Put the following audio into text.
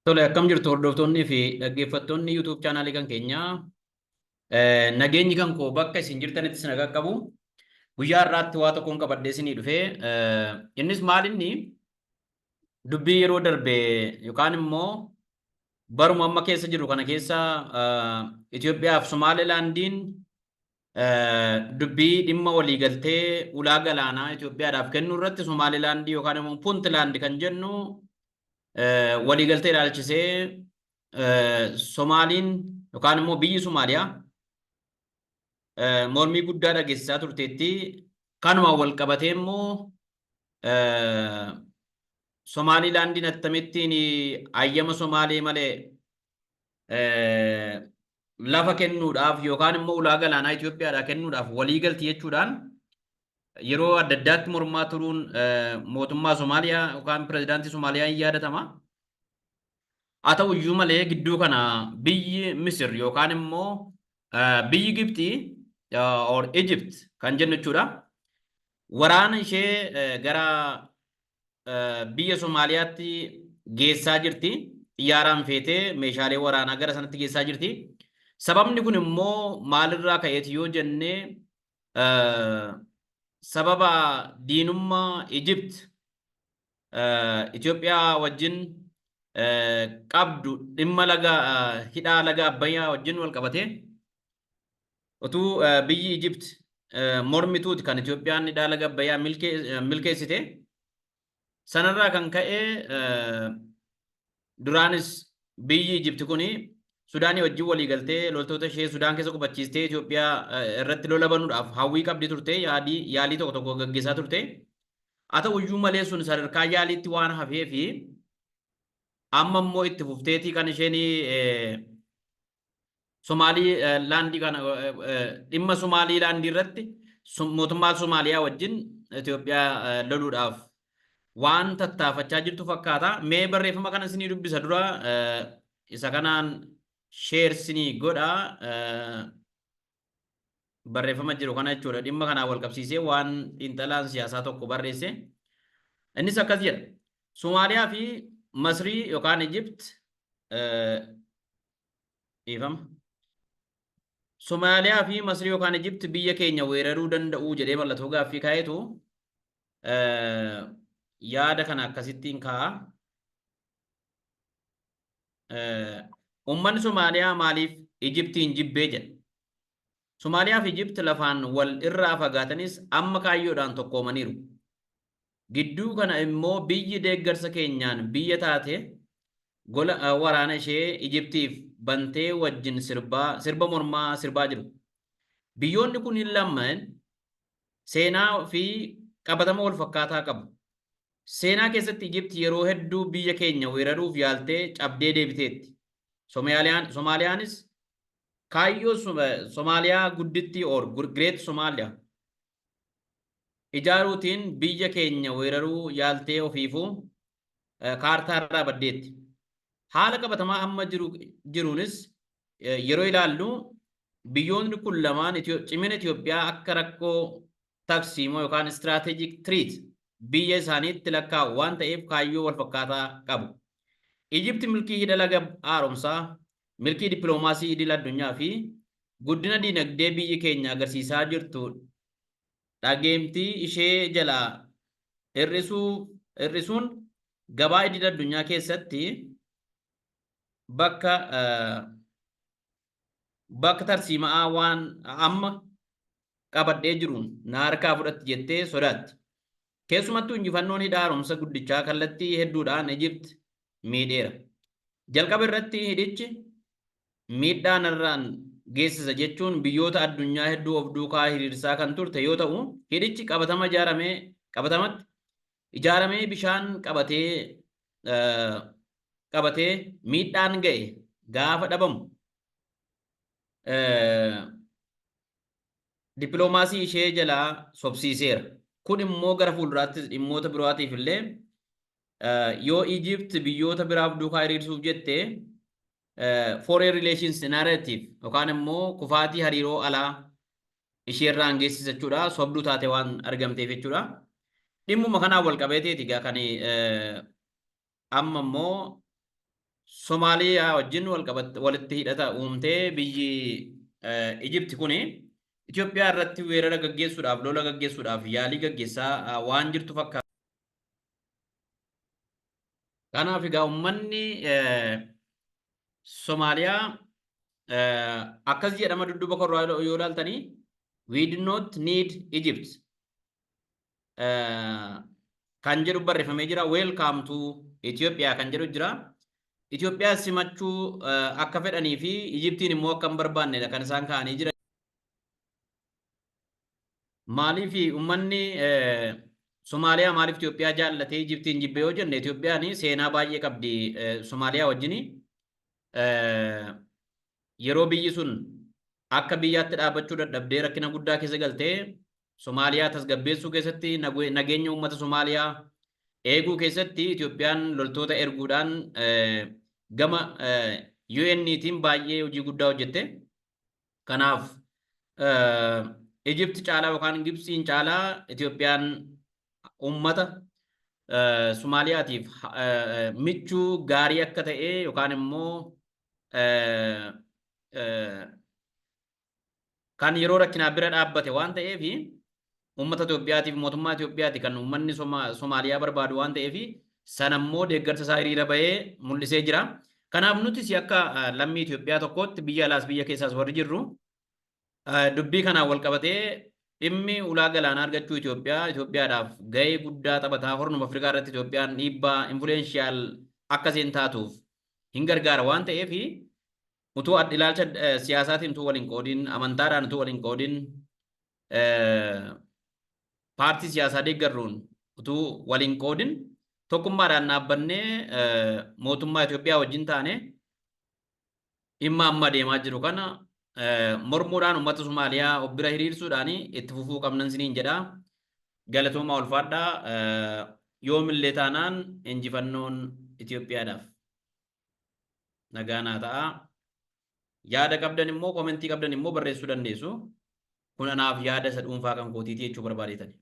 Tole, akkam jirtu hordoftoonnii fi dhaggeeffattoonni YouTube chaanaalii kan keenyaa. Nageenyi kan koo bakka isin jirtanitti isin qaqqabu. Guyyaa har'aatti waa tokkoon qabadhee isinii dhufee innis maal inni dubbii yeroo darbe yookaan immoo baruma amma keessa jiru kana keessa Itoophiyaa fi Somaalilaandiin dubbii dhimma waliigaltee ulaa galaanaa Itoophiyaadhaaf kennuu irratti Somaalilaandii yookaan immoo Puuntlaandi kan jennu waliigaltee ilaalchisee Somaaliin yookaan immoo biyyi Somaaliyaa mormii guddaa dhageessisaa turteetti. Kanuma wal qabatee immoo Somaalilaandiin attamittiin ayyama Somaalee malee lafa kennuudhaaf yookaan immoo ulaa galaanaa Itoophiyaadhaa kennuudhaaf waliigalti jechuudhaan yeroo adda addaatti mormaa turuun mootummaa Somaaliyaa yookaan pirezidaantii Somaaliyaa hin yaadatama. Haa ta'u iyyuu malee gidduu kana biyyi Misir yookaan immoo biyyi Gibxii or Egypt kan jennu jechuudha. Waraana ishee gara biyya Somaaliyaatti geessaa jirti. Xiyyaaraan feetee meeshaalee waraanaa gara sanatti geessaa jirti. Sababni kun immoo maalirraa ka'eeti yoo jennee sababa diinummaa Egypt Itoophiyaa wajjin qabdu dhimma laga hidhaa laga Abbayyaa wajjin wal qabatee utuu biyyi Egypt mormituuti kan Itoophiyaan hidhaa laga Abbayyaa milkeessite. Sanarraa kan ka'e duraanis biyyi Egypt kuni Sudaanii wajjin walii galtee loltoota ishee Sudaan keessa qubachiistee Itoophiyaa irratti lola banuudhaaf hawwii qabdi turte, yaalii tokko tokko gaggeessaa turte. Haa ta'u iyyuu malee sun sadarkaa yaaliitti waan hafee fi amma immoo itti fufteetii kan isheen Somaalilaandii kana dhimma Somaalilaandii irratti mootummaa Somaaliyaa wajjin Itoophiyaa loluudhaaf waan tattaafachaa jirtu fakkaata. Mee barreeffama kana isinii dubbisa dura isa kanaan sheersinii godha barreeffama jiru kana jechuudha. Dhimma kanaa wal qabsiisee waan xiinxalaan siyaasaa tokko barreesse. Innis akkas jedha. Somaaliyaa fi Masrii yookaan Egypt Somaaliyaa fi Masrii yookaan Egypt biyya keenya weeraruu danda'uu jedhee mallattoo gaaffii kaa'etu yaada kana akkasittiin kaa'a. Uummanni Somaaliyaa maaliif Egyptiin jibbee jedha. Somaaliyaa fi Egypt lafaan wal irraa fagaatanis amma kaayyoodhaan tokkoomaniiru. Gidduu kana immoo biyyi deeggarsa keenyaan biyya taate gola waraana ishee Egyptiif bantee wajjin sirba mormaa sirbaa jiru. Biyyoonni kun lamaan seenaa fi qabatama wal fakkaataa qabu. Seenaa keessatti Egypt yeroo hedduu biyya keenya weeraruuf yaaltee cabdee deebiteetti. Somaaliyaanis kaayyoo Somaaliyaa guddittii or Great Somaaliyaa ijaaruutiin biyya keenya weeraruu yaaltee ofiifuu kaartaa irraa baddeetti. Haala qabatamaa amma jiruunis yeroo ilaallu biyyoonni kun lamaan cimina Itoophiyaa akka rakkoo taksiimoo yookaan strategic threat biyya isaaniitti lakkaa'u waan ta'eef kaayyoo wal fakkaataa qabu. Egypt milkii hidha laga haaromsaa, milkii dippiloomaasii idil addunyaa fi guddina diinagdee biyyi keenya agarsiisaa jirtu dhageemtii ishee jalaa hir'isuun gabaa idil addunyaa keessatti bakka tarsiimaa waan amma qabadhee jiruun na harkaa fudhatti jettee sodaatti. Keessumattuu injifannoon hidha haaromsa guddichaa kallattii hedduudhaan Egypt miidheera. Jalqaba irratti hidhichi miidhaa narraan geessisa jechuun biyyoota addunyaa hedduu of duukaa hiriirsaa kan turte yoo ta'u, hidhichi qabatamatti ijaaramee bishaan qabatee miidhaan ga'e gaafa dhabamu dippiloomaasii ishee jalaa sobsiiseera. Kun immoo gara fuulduraatti dhimmoota birootiif illee yoo Egypt biyyoota biraaf duukaa hiriirsuuf jettee foreign relations narrative yookaan immoo kufaatii hariiroo alaa isheerraan geessisa jechuudha. Sobduu taate waan argamteef jechuudha. Dhimmuma kanaan wal qabateeti egaa kan amma immoo Somaaliyaa wajjin walitti hidhata uumtee biyyi Ijipti kuni Itoophiyaa irratti weerara gaggeessuudhaaf lola gaggeessuudhaaf yaalii gaggeessaa waan jirtu fakkaata. Kanaaf egaa uummanni Somaaliyaa akkas jedhama dudduuba korraa yoo ilaaltanii we do not need Egypt kan jedhu barreeffamee jira. Welcome to Ethiopia kan jedhu jira. Itoophiyaa simachuu akka fedhanii fi Ijiptiin immoo akka hin barbaannedha kan isaan kaa'anii jiran. Maaliif uummanni Somaaliyaa maaliif Itoophiyaa jaallatee Ijiptiin jibbee yoo jenne Itoophiyaan seenaa baay'ee qabdi Somaaliyaa wajjin. Yeroo biyyi sun akka biyyaatti dhaabbachuu dadhabdee rakkina guddaa keessa galtee Somaaliyaa tasgabbeessuu keessatti nageenya uummata Somaaliyaa eeguu keessatti Itoophiyaan loltoota erguudhaan gama UN'tiin baay'ee hojii guddaa hojjette. Kanaaf Ijipti caalaa yookaan Gibsiin caalaa Itoophiyaan uummata Somaaliyaatiif michuu gaarii akka ta'e yookaan immoo kan yeroo rakkinaa bira dhaabbate waan ta'eef uummata Itoophiyaatiif mootummaa Itoophiyaati kan uummanni Somaaliyaa barbaadu waan ta'eef sanammoo deeggarsa isaa hiriira bahee mul'isee jira. Kanaaf nutis akka lammii Itoophiyaa tokkootti biyya alaas biyya keessaas warri jirru dubbii kanaan wal qabatee dhimmi ulaa galaanaa argachuu Itoophiyaadhaaf gahee guddaa taphataa hornuma Afrikaa irratti Itoophiyaan dhiibbaa influenshiyaal akkasiin taatuuf hin gargaara waan ta'eef utuu ilaalcha siyaasaatiin utuu waliin qoodin amantaadhaan utuu waliin qoodin paartii siyaasaa deeggarruun utuu waliin qoodin tokkummaadhaan dhaabbannee mootummaa Itoophiyaa wajjin taane dhimma amma deemaa jiru kana mormuudhaan uummata Somaaliyaa of bira hiriirsuudhaan itti fufuu qabnan siniin jedha. Galatoomaa ulfaadhaa yoomillee taanaan injifannoon Itoophiyaadhaaf nagaanaa ta'a. Yaada qabdan immoo komentii qabdan immoo barreessuu dandeessu. Kun anaaf yaada isa dhuunfaa kan kootiitii jechuu barbaadeetani.